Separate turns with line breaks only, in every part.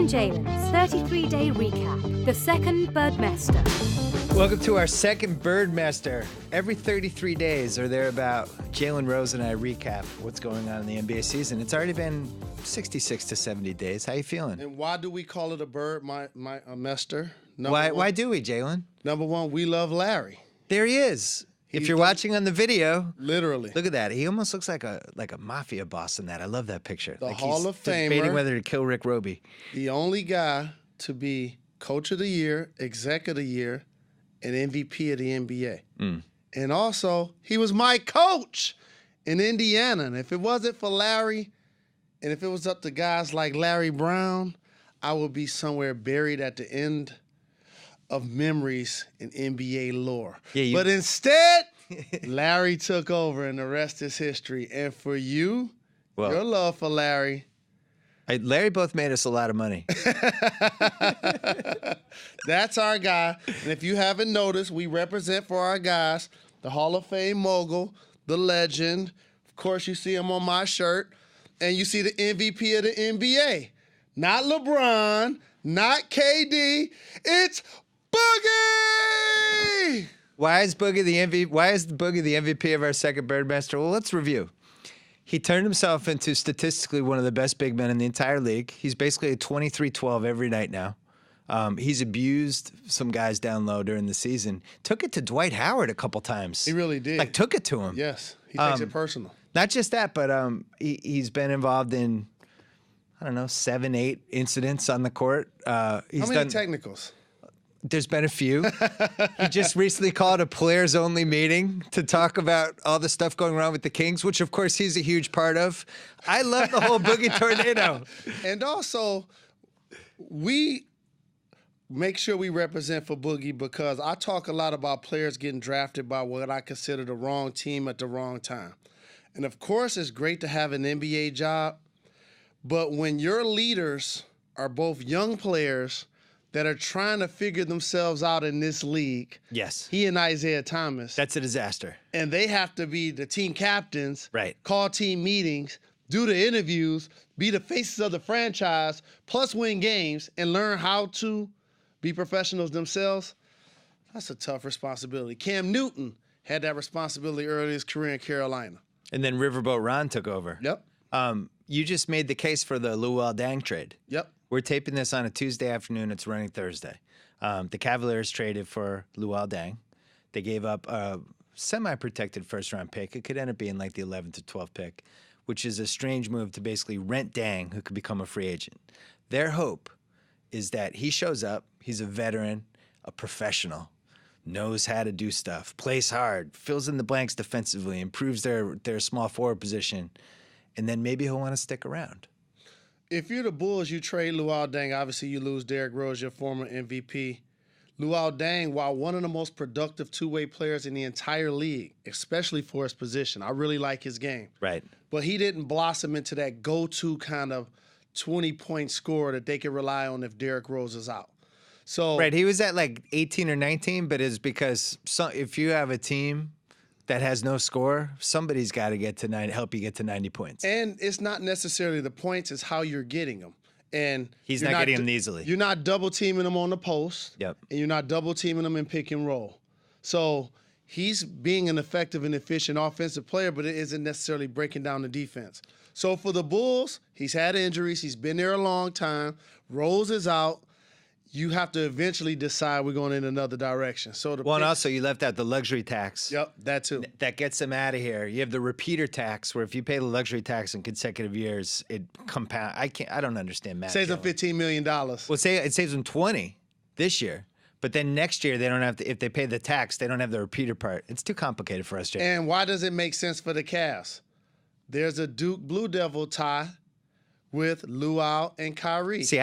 and Jalen's 33-day recap, the second Birdmester.
Welcome to our second Birdmester. Every 33 days or thereabout, Jalen Rose and I recap what's going on in the NBA season. It's already been 66 to 70 days. How you feeling?
And why do we call it a Birdmester?
Why do we, Jalen?
Number one, we love Larry.
There he is. If you're watching on the video,
literally,
look at that. He almost looks like a mafia boss in that. I love that picture.
The
like
Hall of Famer,
debating whether to kill Rick Roby.
The only guy to be Coach of the Year, Exec of the Year, and MVP of the NBA. And also, he was my coach in Indiana. And if it wasn't for Larry, and if it was up to guys like Larry Brown, I would be somewhere buried at the end of memories in NBA lore. Yeah, but instead, Larry took over, and the rest is history. And for you, your love for Larry.
Larry both made us a lot of money.
That's our guy. And if you haven't noticed, we represent for our guys the Hall of Fame mogul, the legend. Of course, you see him on my shirt. And you see the MVP of the NBA. Not LeBron, not KD. It's Boogie!
Why is Boogie the MVP? Why is Boogie the MVP of our second Birdmaster? Well, let's review. He turned himself into statistically one of the best big men in the entire league. He's basically a 23-12 every night now. He's abused some guys down low during the season. Took it to Dwight Howard a couple times.
He really did.
Like, took it to him.
Yes, he takes it personal.
Not just that, but he's been involved in, 7, 8 incidents on the court.
How many technicals?
There's been a few. He just recently called a players-only meeting to talk about all the stuff going wrong with the Kings, which, of course, he's a huge part of. I love the whole Boogie tornado.
And also, we make sure we represent for Boogie because I talk a lot about players getting drafted by what I consider the wrong team at the wrong time. And, of course, it's great to have an NBA job, but when your leaders are both young players that are trying to figure themselves out in this league.
Yes.
He and Isaiah Thomas.
That's a disaster.
And they have to be the team captains,
right?
Call team meetings, do the interviews, be the faces of the franchise, plus win games and learn how to be professionals themselves. That's a tough responsibility. Cam Newton had that responsibility early in his career in Carolina.
And then Riverboat Ron took over.
Yep.
You just made the case for the Luol Deng trade.
Yep.
We're taping this on a Tuesday afternoon. It's running Thursday. The Cavaliers traded for Luol Deng. They gave up a semi-protected first-round pick. It could end up being like the 11th to 12th pick, which is a strange move to basically rent Deng, who could become a free agent. Their hope is that he shows up. He's a veteran, a professional, knows how to do stuff, plays hard, fills in the blanks defensively, improves their small forward position, and then maybe he'll want to stick around.
If you're the Bulls, you trade Luol Deng. Obviously, you lose Derrick Rose, your former MVP. Luol Deng, while one of the most productive two-way players in the entire league, especially for his position, I really like his game.
Right.
But he didn't blossom into that go-to kind of 20-point scorer that they can rely on if Derrick Rose is out. So
right, he was at like 18 or 19, but it's because if you have a team that has no score, somebody's got to get to help you get to 90 points.
And it's not necessarily the points, it's how you're getting them. And
he's not getting them easily.
You're not double-teaming them on the post.
Yep.
And you're not double-teaming them in pick and roll. So he's being an effective and efficient offensive player, but it isn't necessarily breaking down the defense. So for the Bulls, he's had injuries. He's been there a long time. Rose is out. You have to eventually decide we're going in another direction. So
and also you left out the luxury tax.
Yep, that too.
That gets them out of here. You have the repeater tax, where if you pay the luxury tax in consecutive years, it compounds. I don't understand math.
Saves them $15 million.
Well, it saves them 20 this year, but then next year they don't have to. If they pay the tax, they don't have the repeater part. It's too complicated for us, Jay.
And why does it make sense for the Cavs? There's a Duke Blue Devil tie with Luol and Kyrie.
See,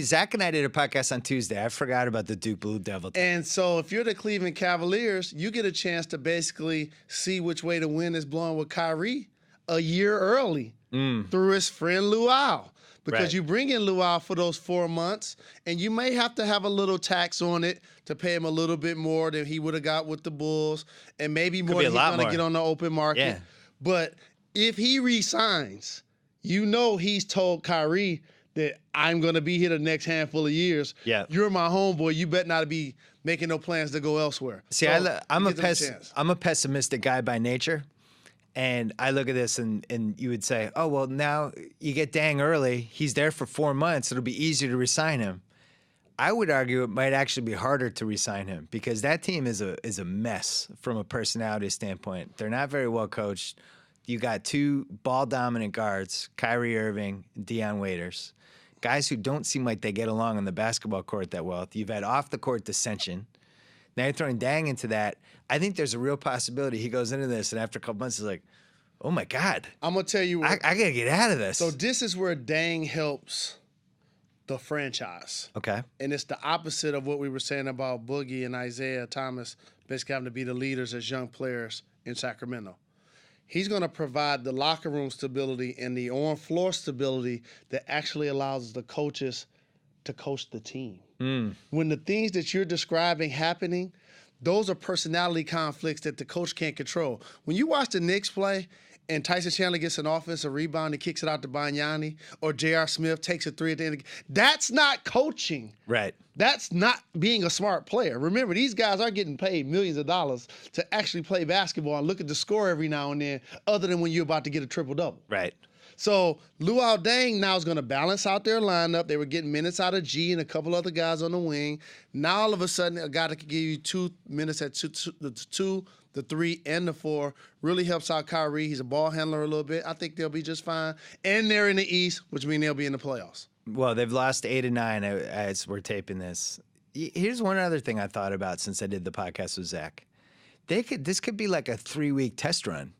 Zach and I did a podcast on Tuesday. I forgot about the Duke Blue Devil.
And so if you're the Cleveland Cavaliers, you get a chance to basically see which way the wind is blowing with Kyrie a year early through his friend Luol. Because you bring in Luol for those 4 months, and you may have to have a little tax on it to pay him a little bit more than he would have got with the Bulls, and maybe more than he's going to get on the open market.
Yeah.
But if he resigns, you know he's told Kyrie that I'm going to be here the next handful of years.
Yeah.
You're my homeboy. You better not be making no plans to go elsewhere.
See,
So,
I'm
give them a chance.
a pessimistic guy by nature. And I look at this and you would say, oh, well, now you get Deng early. He's there for 4 months. It'll be easier to resign him. I would argue it might actually be harder to resign him because that team is a mess from a personality standpoint. They're not very well coached. You got 2 ball-dominant guards, Kyrie Irving and Deion Waiters, guys who don't seem like they get along on the basketball court that well. You've had off-the-court dissension. Now you're throwing Deng into that. I think there's a real possibility he goes into this, and after a couple months, he's like, oh, my God.
I'm going to tell you what.
I got to get out of this.
So this is where Deng helps the franchise.
Okay.
And it's the opposite of what we were saying about Boogie and Isaiah Thomas basically having to be the leaders as young players in Sacramento. He's going to provide the locker room stability and the on-floor stability that actually allows the coaches to coach the team. When the things that you're describing happening, those are personality conflicts that the coach can't control. When you watch the Knicks play and Tyson Chandler gets an offensive rebound and kicks it out to Banyani, or J.R. Smith takes a 3 at the end of the game, that's not coaching.
Right.
That's not being a smart player. Remember, these guys are getting paid millions of dollars to actually play basketball and look at the score every now and then, other than when you're about to get a triple-double.
Right.
So Luol Deng now is going to balance out their lineup. They were getting minutes out of G and a couple other guys on the wing. Now all of a sudden, a guy that can give you 2 minutes at the 2, the 3, and the 4 really helps out Kyrie. He's a ball handler a little bit. I think they'll be just fine. And they're in the East, which means they'll be in the playoffs.
Well, they've lost 8 of 9 as we're taping this. Here's one other thing I thought about since I did the podcast with Zach. This could be like a 3-week test run.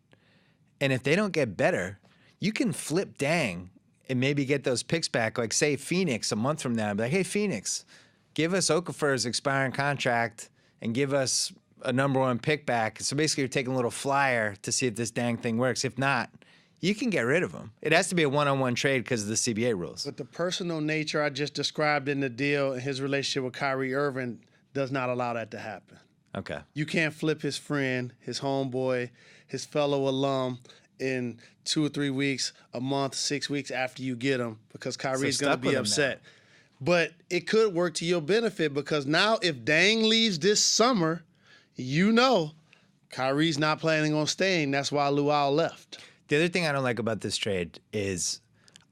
And if they don't get better, you can flip Deng and maybe get those picks back. Like, say, Phoenix a month from now. Be like, hey, Phoenix, give us Okafor's expiring contract and give us a number 1 pick back. So basically you're taking a little flyer to see if this Deng thing works. If not, you can get rid of him. It has to be a one-on-one trade because of the CBA rules.
But the personal nature I just described in the deal and his relationship with Kyrie Irving does not allow that to happen.
Okay.
You can't flip his friend, his homeboy, his fellow alum in 2 or 3 weeks, a month, 6 weeks after you get him because Kyrie's going to be upset. But it could work to your benefit because now if Deng leaves this summer, you know Kyrie's not planning on staying. That's why Luol left.
The other thing I don't like about this trade is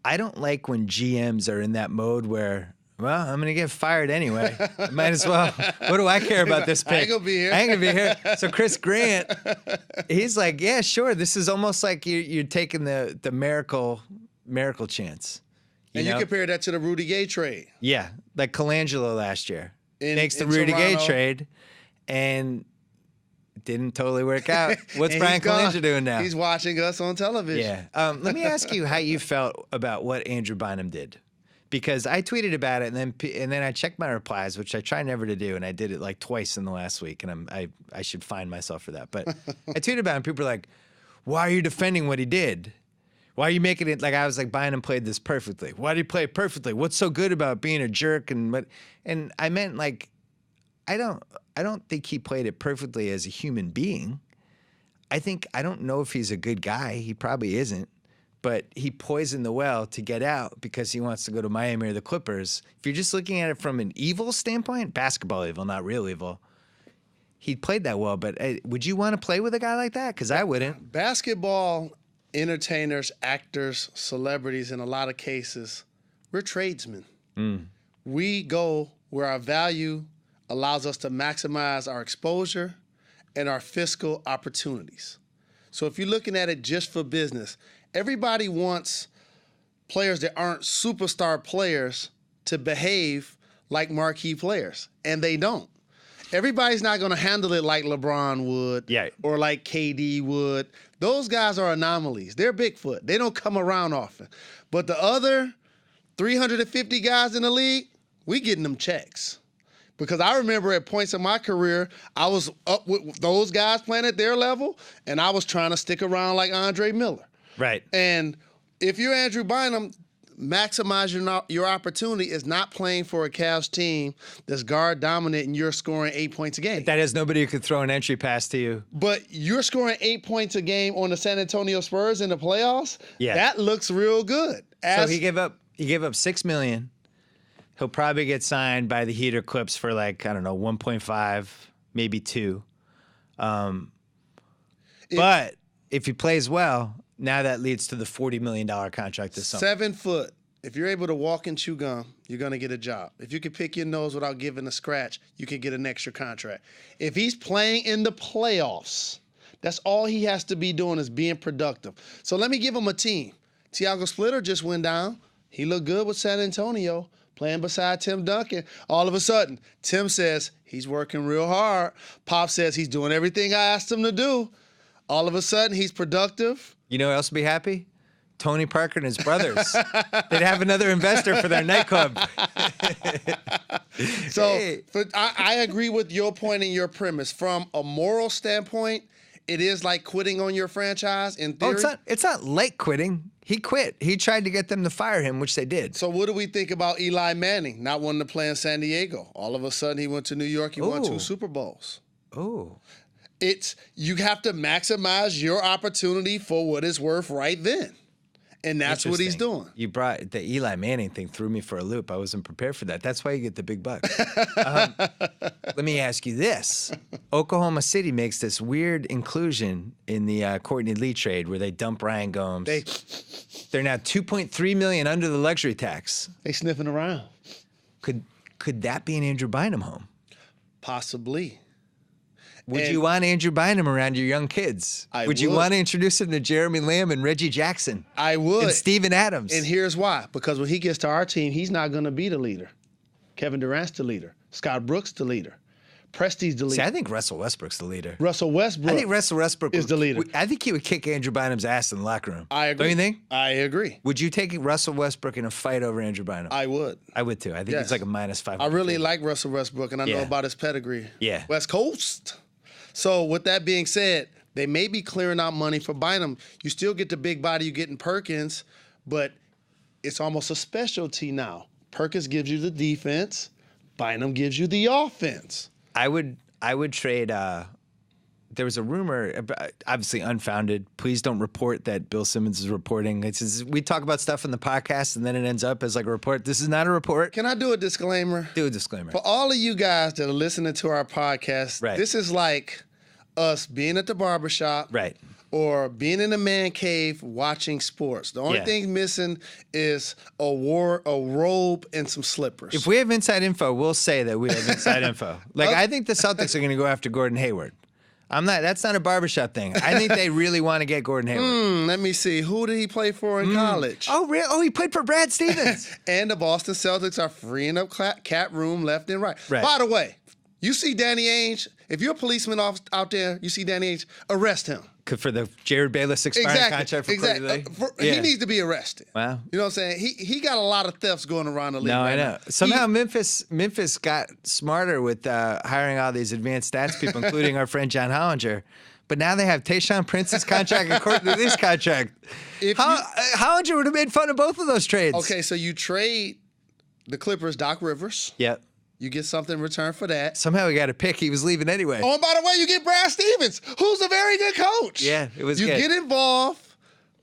I don't like when GMs are in that mode where, well, I'm going to get fired anyway. Might as well. What do I care about this pick?
I ain't going to be here.
I ain't going to be here. So Chris Grant, he's like, yeah, sure. This is almost like you're taking the miracle chance.
You compare that to the Rudy Gay trade.
Yeah, like Colangelo last year. Makes the
in
Rudy Gay
Toronto.
trade and didn't totally work out. What's Brian Colangelo doing now?
He's watching us on television.
Yeah. Let me ask you how you felt about what Andrew Bynum did. Because I tweeted about it, and then I checked my replies, which I try never to do, and I did it like twice in the last week, and I should find myself for that. But I tweeted about it, and people are like, why are you defending what he did? Why are you making it like I was like Bynum played this perfectly? Why did he play it perfectly? What's so good about being a jerk? And I meant like I don't think he played it perfectly as a human being. I don't know if he's a good guy. He probably isn't. But he poisoned the well to get out because he wants to go to Miami or the Clippers. If you're just looking at it from an evil standpoint, basketball evil, not real evil, he played that well. But would you want to play with a guy like that? Because I wouldn't.
Basketball entertainers, actors, celebrities, in a lot of cases, we're tradesmen. We go where our value allows us to maximize our exposure and our fiscal opportunities. So if you're looking at it just for business, everybody wants players that aren't superstar players to behave like marquee players, and they don't. Everybody's not going to handle it like LeBron would or like KD would. Those guys are anomalies. They're Bigfoot. They don't come around often. But the other 350 guys in the league, we getting them checks. Because I remember at points in my career, I was up with those guys playing at their level, and I was trying to stick around like Andre Miller.
Right.
And if you're Andrew Bynum, maximizing your opportunity is not playing for a Cavs team that's guard dominant and you're scoring 8 points a game.
That is, nobody who could throw an entry pass to you.
But you're scoring 8 points a game on the San Antonio Spurs in the playoffs.
Yeah.
That looks real good.
So he gave up He gave up $6 million. He'll probably get signed by the Heat or Clips for like, I don't know, 1.5, maybe 2. But if he plays well, now that leads to the $40 million contract this summer.
7 foot. If you're able to walk and chew gum, you're going to get a job. If you can pick your nose without giving a scratch, you can get an extra contract. If he's playing in the playoffs, that's all he has to be doing is being productive. So let me give him a team. Tiago Splitter just went down. He looked good with San Antonio, playing beside Tim Duncan. All of a sudden, Tim says he's working real hard. Pop says he's doing everything I asked him to do. All of a sudden, he's productive.
You know who else would be happy? Tony Parker and his brothers. They'd have another investor for their nightclub.
So I agree with your point and your premise. From a moral standpoint, it is like quitting on your franchise in theory.
It's not like quitting. He quit. He tried to get them to fire him, which they did.
So what do we think about Eli Manning not wanting to play in San Diego? All of a sudden, he went to New York. He won 2 Super Bowls.
Oh.
You have to maximize your opportunity for what it's worth right then. And that's what he's doing.
You brought the Eli Manning thing, threw me for a loop. I wasn't prepared for that. That's why you get the big bucks. Let me ask you this. Oklahoma City makes this weird inclusion in the Courtney Lee trade where they dump Ryan Gomes. They're now $2.3 million under the luxury tax.
They sniffing around.
Could that be an Andrew Bynum home?
Possibly.
Would you want Andrew Bynum around your young kids? Would you want to introduce him to Jeremy Lamb and Reggie Jackson?
I would.
And Steven Adams.
And here's why. Because when he gets to our team, he's not going to be the leader. Kevin Durant's the leader. Scott Brooks the leader. Presti's the leader.
See, I think Russell Westbrook's the leader.
Russell Westbrook.
I think Russell Westbrook
is the leader.
I think he would kick Andrew Bynum's ass in the locker room.
I agree.
Don't you think?
I agree.
Would you take Russell Westbrook in a fight over Andrew Bynum?
I would.
I would too. I think it's like a -500.
I really like Russell Westbrook, and I know about his pedigree.
Yeah.
West Coast. So with that being said, they may be clearing out money for Bynum. You still get the big body you get in Perkins, but it's almost a specialty now. Perkins gives you the defense. Bynum gives you the offense.
I would trade. There was a rumor, obviously unfounded. Please don't report that Bill Simmons is reporting. We talk about stuff in the podcast, and then it ends up as like a report. This is not a report.
Can I do a disclaimer?
Do a disclaimer.
For all of you guys that are listening to our podcast, this is like us being at the barbershop.
Right.
Or being in a man cave watching sports. The only thing missing is a robe and some slippers.
If we have inside info, we'll say that we have inside info. Like, I think the Celtics are going to go after Gordon Hayward. That's not a barbershop thing. I think they really want to get Gordon Hayward.
Let me see. Who did he play for in college?
Oh, really? Oh, he played for Brad Stevens.
And the Boston Celtics are freeing up cap room left and right. By the way, you see Danny Ainge. If you're a policeman out there, you see Danny Ainge, arrest him.
For the Jared Bayless expiring contract for Courtney Lee?
He needs to be arrested.
Wow.
You know what I'm saying? He got a lot of thefts going around the league.
No,
right
I know.
now.
Somehow Memphis got smarter with hiring all these advanced stats people, including our friend John Hollinger. But now they have Tayshaun Prince's contract and Courtney Lee's contract. Hollinger would have made fun of both of those trades.
Okay, so you trade the Clippers, Doc Rivers.
Yep.
You get something in return for that.
Somehow we got a pick. He was leaving anyway.
Oh, and by the way, you get Brad Stevens, who's a very good coach.
Yeah, it was
good.
You
get involved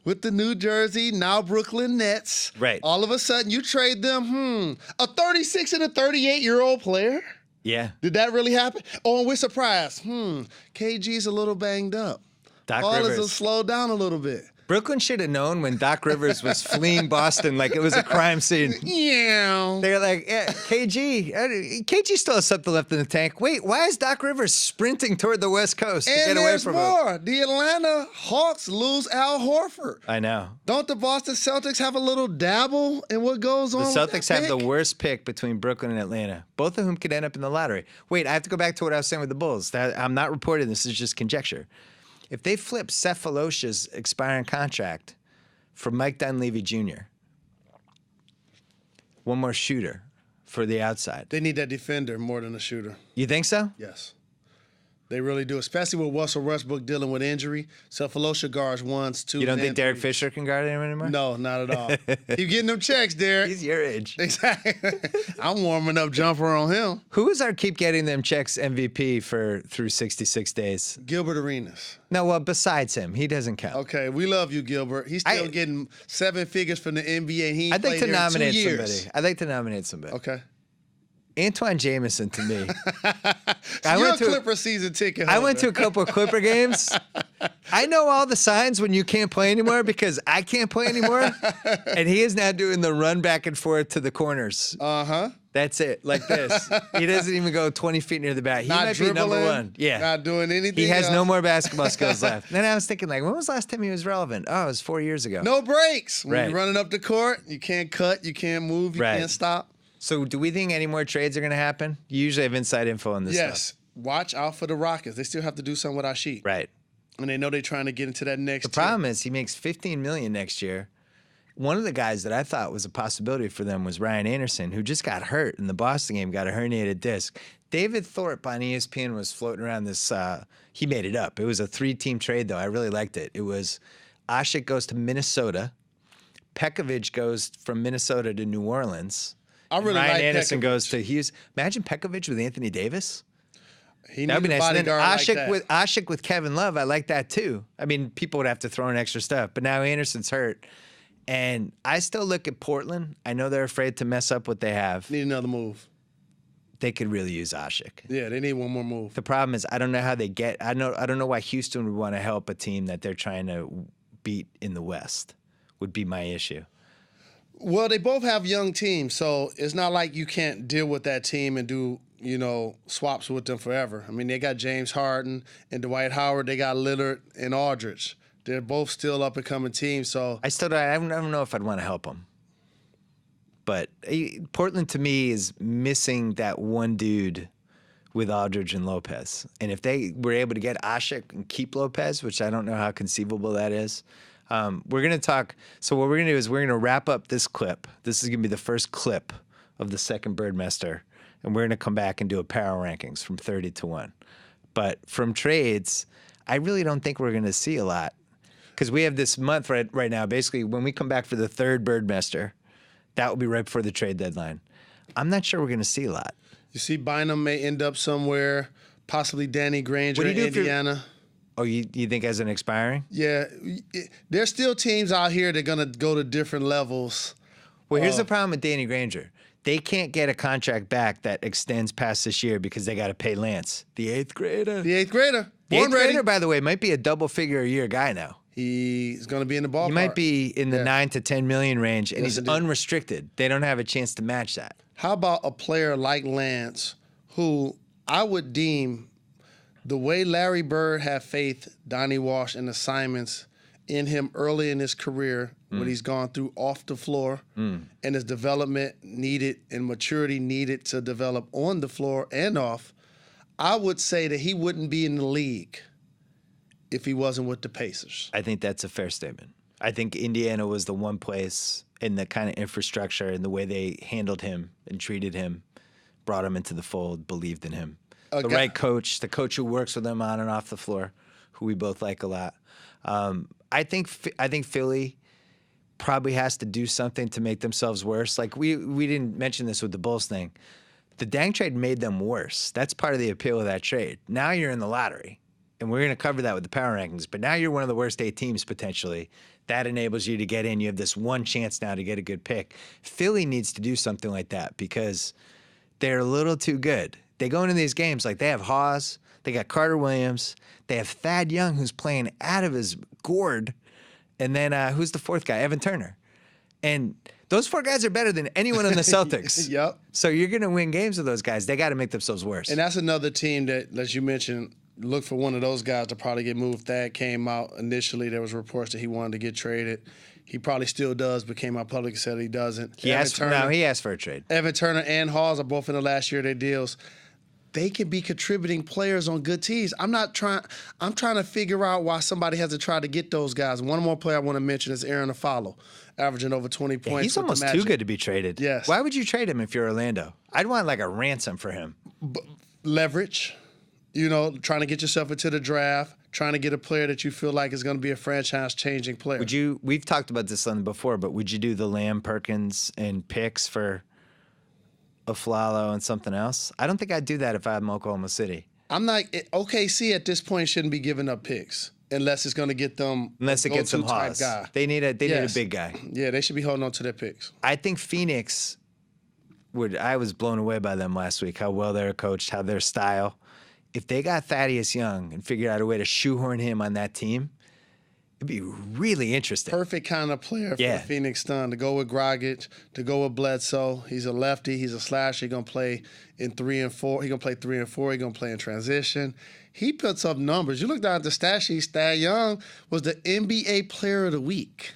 with the New Jersey, now Brooklyn Nets.
Right.
All of a sudden, you trade them, a 36 and a 38-year-old player.
Yeah.
Did that really happen? Oh, and we're surprised. KG's a little banged up.
Doc Rivers
will slow down a little bit.
Brooklyn should have known when Doc Rivers was fleeing Boston like it was a crime scene.
Yeah.
They're like, KG still has something left in the tank. Wait, why is Doc Rivers sprinting toward the West Coast to get away from him?
The Atlanta Hawks lose Al Horford.
I know.
Don't the Boston Celtics have a little dabble in what goes on?
The Celtics have the worst pick between Brooklyn and Atlanta, both of whom could end up in the lottery. Wait, I have to go back to what I was saying with the Bulls. I'm not reporting this. This is just conjecture. If they flip Cephalosha's expiring contract for Mike Dunleavy Jr., one more shooter for the outside.
They need that defender more than a shooter.
You think so?
Yes. They really do, especially with Russell Westbrook dealing with injury. Cephalosha guards 1s, 2s.
You don't think Derek
3s.
Fisher can guard him anymore?
No, not at all. Keep getting them checks, Derek.
He's your age.
Exactly. I'm warming up jumper on him.
Who is our Keep Getting Them Checks MVP through 66 days?
Gilbert Arenas.
No, well, besides him, he doesn't count.
Okay, we love you, Gilbert. He's still getting 7 figures from the NBA. And he ain't
I'd like
played
to
there in 2
nominate
years.
somebody. I'd like to nominate somebody.
Okay.
Antoine Jameson to me.
You're a Clipper season ticket holder.
I went to a couple of Clipper games. I know all the signs when you can't play anymore because I can't play anymore. And he is now doing the run back and forth to the corners.
Uh-huh.
That's it, like this. He doesn't even go 20 feet near the bat. He
Not
might be number
dribbling,
one. Yeah.
Not doing anything
He has
else.
no more basketball skills left. Then I was thinking, like, when was the last time he was relevant? Oh, it was 4 years ago.
No breaks. When
Right.
you're running up the court, you can't cut, you can't move, you
Right.
can't stop.
So do we think any more trades are going to happen? You usually have inside info on this
Yes.
stuff.
Watch out for the Rockets. They still have to do something with our sheet.
Right.
And they know they're trying to get into that next
The problem is he makes $15 million next year. One of the guys that I thought was a possibility for them was Ryan Anderson, who just got hurt in the Boston game, got a herniated disc. David Thorpe on ESPN was floating around this. He made it up. It was a 3-team trade, though. I really liked it. It was Asik goes to Minnesota. Pekovic goes from Minnesota to New Orleans.
I really
Ryan
like
Anderson
Pekovic.
goes to Hughes. Imagine Pekovic with Anthony Davis.
He
That'd be
needs a
nice. And then
bodyguard like that.
Asik with Kevin Love, I like that too. I mean, people would have to throw in extra stuff, but now Anderson's hurt. And I still look at Portland. I know they're afraid to mess up what they have.
Need another move.
They could really use Asik.
Yeah, they need one more move.
The problem is I don't know how they get. I don't know why Houston would want to help a team that they're trying to beat in the West. Would be my issue.
Well, they both have young teams, so it's not like you can't deal with that team and do, swaps with them forever. I mean, they got James Harden and Dwight Howard. They got Lillard and Aldridge. They're both still up-and-coming teams, so
I don't know if I'd want to help them. But Portland, to me, is missing that one dude with Aldridge and Lopez. And if they were able to get Asik and keep Lopez, which I don't know how conceivable that is, we're going to talk. So what we're going to do is we're going to wrap up this clip. This is going to be the first clip of the second Birdmester. And we're going to come back and do a power rankings from 30 to 1. But from trades, I really don't think we're going to see a lot. Because we have this month right now. Basically, when we come back for the third Birdmester, that will be right before the trade deadline. I'm not sure we're going to see a lot.
you see Bynum may end up somewhere, possibly Danny Granger
What do
in
you do
Indiana.
Oh, you think as an expiring?
Yeah, there's still teams out here that are going to go to different levels.
Well, here's the problem with Danny Granger. They can't get a contract back that extends past this year because they got to pay Lance, the eighth grader.
The eighth grader.
The
Born
eighth
ready.
grader, by the way, might be a double-figure-a-year guy now.
He's going to be in the ballpark.
He might be in the
Yeah.
9 to 10 million range, and
Yes,
he's
indeed.
unrestricted. They don't have a chance to match that.
How about a player like Lance, who I would deem the way Larry Bird had faith, Donnie Walsh, and assignments in him early in his career when he's gone through off the floor and his development needed and maturity needed to develop on the floor and off, I would say that he wouldn't be in the league if he wasn't with the Pacers.
I think that's a fair statement. I think Indiana was the one place in the kind of infrastructure and the way they handled him and treated him, brought him into the fold, believed in him. The right coach, the coach who works with him on and off the floor, who we both like a lot. I think Philly probably has to do something to make themselves worse. Like we didn't mention this with the Bulls thing. The Deng trade made them worse. That's part of the appeal of that trade. Now you're in the lottery, and we're going to cover that with the power rankings. But now you're one of the worst 8 teams potentially. That enables you to get in. You have this one chance now to get a good pick. Philly needs to do something like that because they're a little too good. They go into these games like they have Hawes, they got Carter Williams, they have Thad Young who's playing out of his gourd, and then who's the fourth guy? Evan Turner. And those 4 guys are better than anyone on the Celtics.
Yep.
So you're going to win games with those guys. They got to make themselves worse.
And that's another team that, as you mentioned, look for one of those guys to probably get moved. Thad came out initially. There was reports that he wanted to get traded. He probably still does, but came out public and said he doesn't.
He asked for a trade.
Evan Turner and Hawes are both in the last year of their deals. They can be contributing players on good teams. I'm trying to figure out why somebody hasn't tried to get those guys. One more player I want to mention is Aaron Afalo, averaging over 20 points.
He's almost too good to be traded.
Yes.
Why would you trade him if you're Orlando? I'd want like a ransom for him.
Leverage. trying to get yourself into the draft, trying to get a player that you feel like is going to be a franchise-changing player.
We've talked about this on before, but would you do the Lamb, Perkins, and picks for Aflalo and something else? I don't think I'd do that if I'm Oklahoma City.
I'm not – OKC at this point shouldn't be giving up picks unless it's going to get them
unless it gets them Haas.
Guy.
They need a big guy.
Yeah, they should be holding on to their picks.
I think Phoenix I was blown away by them last week, how well they're coached, how their style. If they got Thaddeus Young and figured out a way to shoehorn him on that team, it'd be really interesting.
Perfect kind of player for the Phoenix Suns, to go with Dragic, to go with Bledsoe. He's a lefty. He's a slasher. He's going to play in 3 and 4. He's going to play 3 and 4. He's going to play in transition. He puts up numbers. You look down at the stat sheet, Thad Young was the NBA Player of the Week.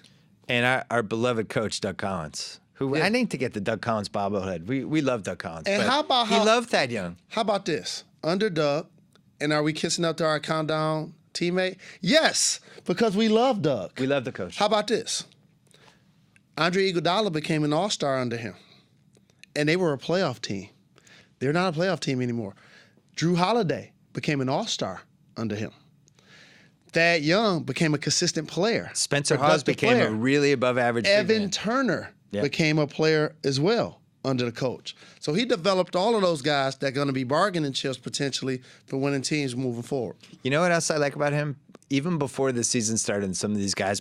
And our beloved coach, Doug Collins, who I need to get the Doug Collins bobblehead. We love Doug Collins.
And
he loved Thad Young.
How about this? Under Doug, and are we kissing up to our countdown teammate? Yes, because we love Doug.
We love the coach.
How about this? Andre Iguodala became an all-star under him, and they were a playoff team. They're not a playoff team anymore. Drew Holiday became an all-star under him. Thad Young became a consistent player.
Spencer Hawes became a really above-average
Evan Turner became a player as well under the coach. So he developed all of those guys that are going to be bargaining chips potentially for winning teams moving forward.
You know what else I like about him? Even before the season started and some of these guys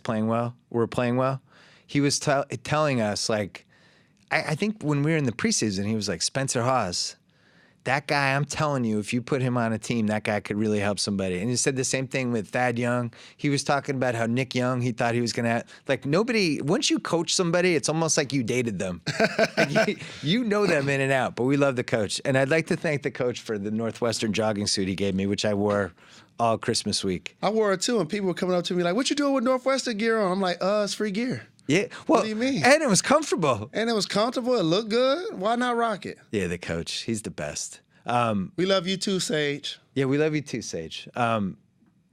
were playing well, he was telling us, like, I think when we were in the preseason, he was like, Spencer Hawes, that guy, I'm telling you, if you put him on a team, that guy could really help somebody. And he said the same thing with Thad Young. He was talking about how Nick Young, he thought he was going to like nobody, once you coach somebody, it's almost like you dated them. Like you know them in and out, but we love the coach. And I'd like to thank the coach for the Northwestern jogging suit he gave me, which I wore all Christmas week.
I wore it too, and people were coming up to me like, what you doing with Northwestern gear on? I'm like, it's free gear.
Yeah. Well,
what do you mean?
And it was comfortable.
And it was comfortable. It looked good. Why not rock it?
Yeah, the coach. He's the best.
We love you too, Sage.
Yeah, we love you too, Sage.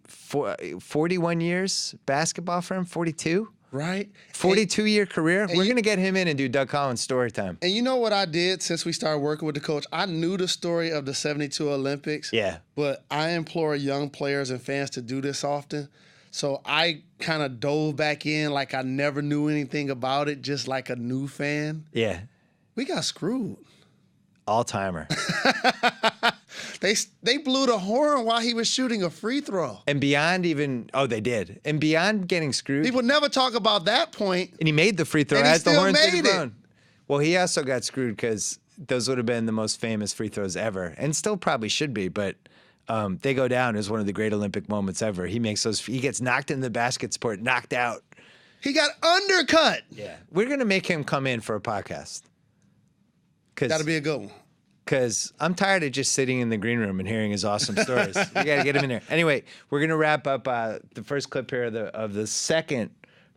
41 years basketball for him, 42?
Right.
42-year career. We're going to get him in and do Doug Collins story time.
And you know what I did since we started working with the coach? I knew the story of the 72 Olympics.
Yeah.
But I implore young players and fans to do this often. So I kind of dove back in like I never knew anything about it, just like a new fan.
Yeah.
We got screwed.
All-timer.
They blew the horn while he was shooting a free throw.
And beyond even, they did. And beyond getting screwed.
People never talk about that point.
And he made the free throw as the horns did blown. Well, he also got screwed because those would have been the most famous free throws ever. And still probably should be, but they go down as one of the great Olympic moments ever. He makes those, he gets knocked in the basket sport, knocked out.
He got undercut.
Yeah. We're going to make him come in for a podcast.
That'll be a good one.
Because I'm tired of just sitting in the green room and hearing his awesome stories. We got to get him in there. Anyway, we're going to wrap up the first clip here of the second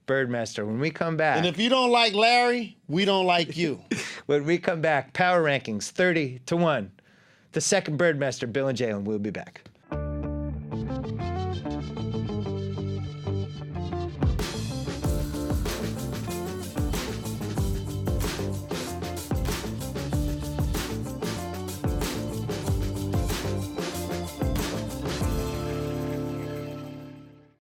Birdmester. When we come back.
And if you don't like Larry, we don't like you.
When we come back, power rankings 30-1. The second Birdmester, Bill and Jalen, will be back.